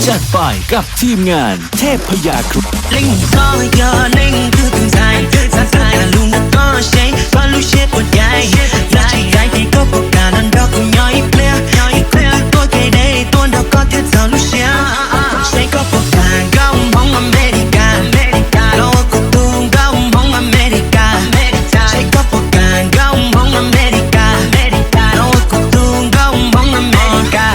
จัดไปกับทีมงานเทพพยาครุฑ Linh có giờ linh cứ từng dài Sáng sáng cả luôn đã có shade Có lúc shit của dài Lại gái thì có cuộc cả lần đó cùng nhau ít clear Tôi kể đây tôi đâu có thiết giờ lúc share Shade có cuộc cả gông bóng America Đâu có cuộc tuôn gông bóng America Shade có cuộc cả gông bóng America Đâu có cuộc tuôn gông bóng America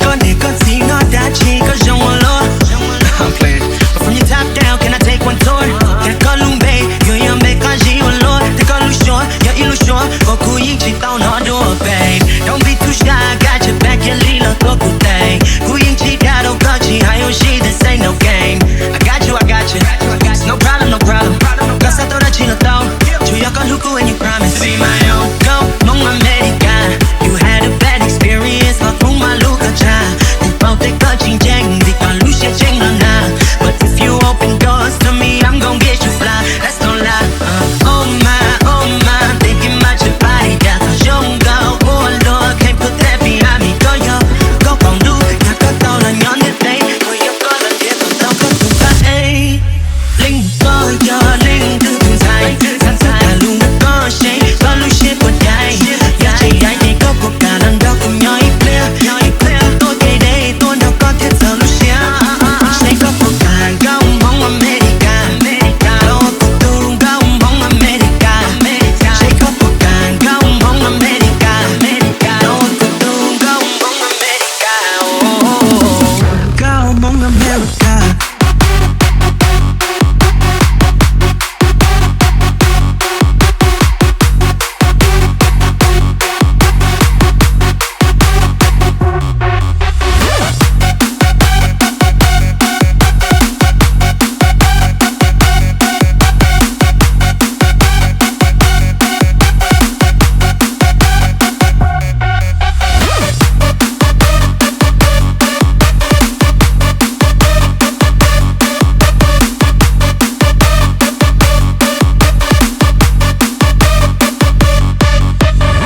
Có để có gì nó đã chỉ có dòng lối I'm playing, but from your top down, can I take one tour? Can I call you babe? You ain't make a G or Lord. Take a look short, yeah, you look short. Go cool, you cheat down, no door, babe. Don't be too shy, I got your back, you lean up, go cool thing. Cool, you cheat, I don't got you. I don't shit, this ain't no game. I got you. No problem. Cause I thought that you know, though. You got look when you promise. Be my own, go, Mong America. You had a bad experience, but from my look at ya. You both take a ching jang, they can't lose your ching on now. But if you open doors to me, I'm gon' get you fly. That's no lie. Oh my, thinking about your body. That's a young girl. Oh Lord, can't put that behind me. Go yo, go gon' do. I got all on your net day. Go yo, go on, get on down, go to the A. Linh go yo, linh cứ từng dài. Sáng sáng cả luôn đã có shade. Có lúc shit của dài. Dài thì có cuộc cả lần đó cùng nhau ít clear. Tôi kể đây tôi đâu có thiết giờ lúc share. Shade có cuộc cả gông bóng America. Đâu có cuộc tuôn gông bóng America. Shade có cuộc cả gông bóng America. Đâu có cuộc tuôn gông bóng America. Gông bóng America.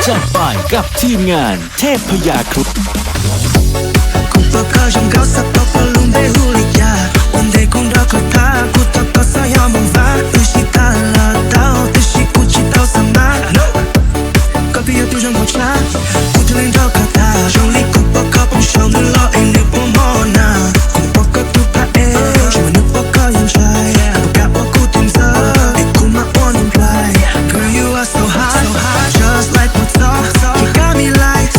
จัดไปกับทีมงานเทพพยาครุฑ Kupaka trong gáo sắp tóc và luôn để hulia. One day cũng đã có tha, cô ta có sao nhau mong vá. Từ chỉ ta là tao, từ chỉ cô chỉ tao sắm má. Có thể yêu trong cuộc cha, cô ta lên đó cả ta. Trong ly Kupaka bông sầu nữa lo em nếu bông mò na. Kupaka tu pa e, chỉ mà nước Kupaka yang trai. Kupaka cô tìm ra, để cô mà on and fly. Girl you are so hot, just like what's up. You got me like,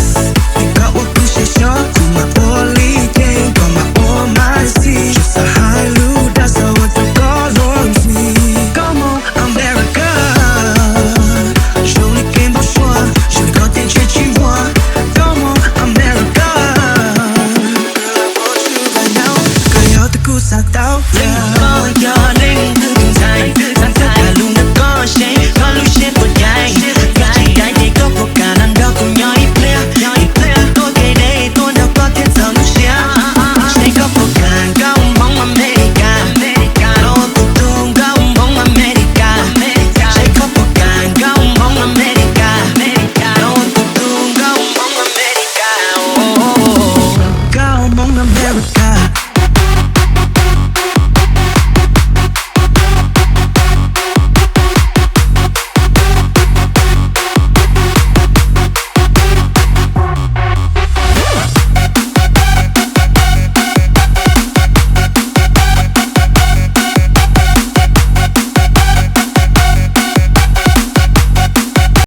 you got what you say sure. You my only thing, got my all my see. Just a high low, that's how what you call on me. Come on, America. Jolie game pour soi, je le garde et j'ai tu vois. Come on, America. Girl, I want you right now. Girl, you're the cool side out. Linh có giờ linh cứ